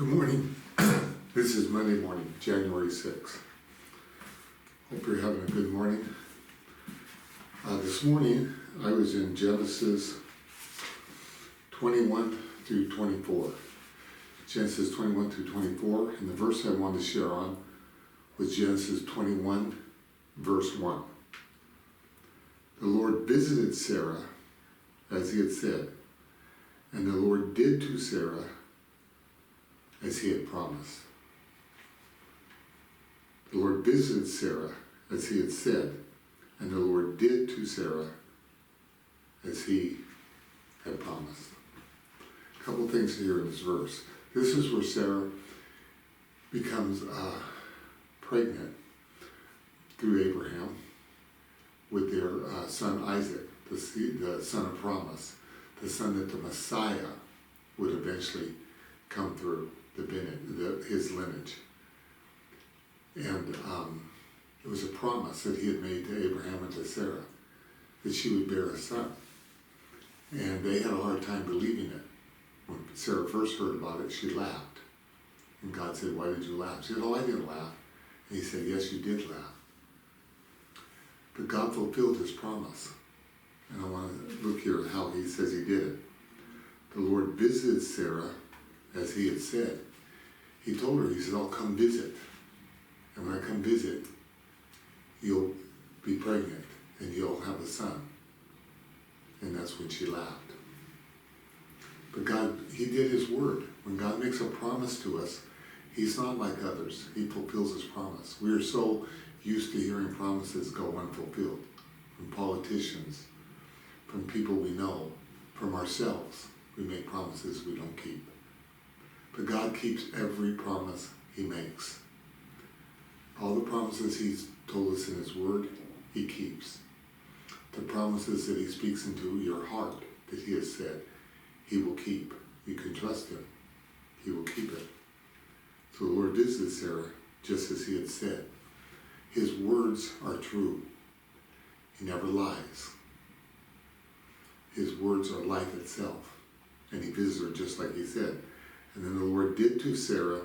Good morning. This is Monday morning, January 6th. Hope you're having a good morning. This morning I was in Genesis 21 through 24. Genesis 21 through 24, and the verse I wanted to share on was Genesis 21, verse 1. The Lord visited Sarah as he had said, and the Lord did to Sarah as he had promised. The Lord visited Sarah as he had said, and the Lord did to Sarah as he had promised. A couple things here in this verse. This is where Sarah becomes pregnant through Abraham with their son Isaac, the son of promise, the son that the Messiah would eventually come through, his lineage. And it was a promise that he had made to Abraham and to Sarah that she would bear a son. And they had a hard time believing it. When Sarah first heard about it, she laughed. And God said, "Why did you laugh?" She said, "Oh, I didn't laugh." And he said, "Yes, you did laugh." But God fulfilled his promise. And I want to look here at how he says he did it. The Lord visited Sarah as he had said. He told her, he said, "I'll come visit. And when I come visit, you'll be pregnant and you'll have a son." And that's when she laughed. But God, he did his word. When God makes a promise to us, he's not like others. He fulfills his promise. We are so used to hearing promises go unfulfilled from politicians, from people we know, from ourselves. We make promises we don't keep. But God keeps every promise he makes. All the promises he's told us in his word, he keeps. The promises that he speaks into your heart that he has said, he will keep. You can trust him. He will keep it. So the Lord visited Sarah just as he had said. His words are true. He never lies. His words are life itself. And he visited her just like he said. And then the Lord did to Sarah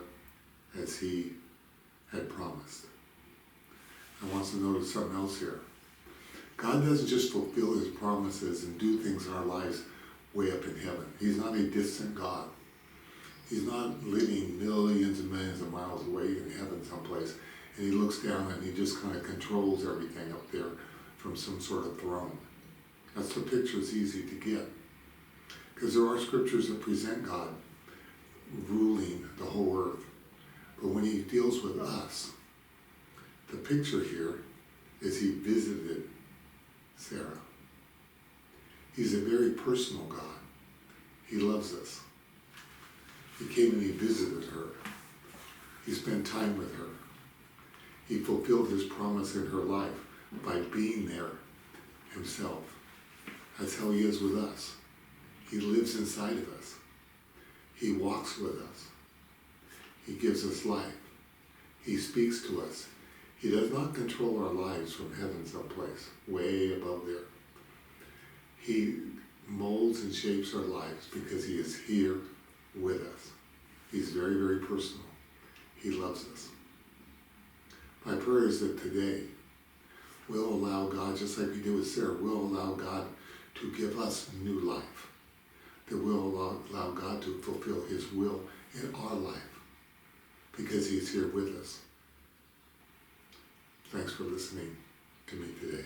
as he had promised. I want us to notice something else here. God doesn't just fulfill his promises and do things in our lives way up in heaven. He's not a distant God. He's not living millions and millions of miles away in heaven someplace, and he looks down and he just kind of controls everything up there from some sort of throne. That's the picture it's easy to get. Because there are scriptures that present God ruling the whole earth. But when he deals with us, the picture here is he visited Sarah. He's a very personal God. He loves us. He came and he visited her. He spent time with her. He fulfilled his promise in her life by being there himself. That's how he is with us. He lives inside of us. He walks with us. He gives us life. He speaks to us. He does not control our lives from heaven someplace, way above there. He molds and shapes our lives because he is here with us. He's very, very personal. He loves us. My prayer is that today we'll allow God, just like we did with Sarah, we'll allow God to give us new life. That we'll allow God to fulfill his will in our life because he's here with us. Thanks for listening to me today.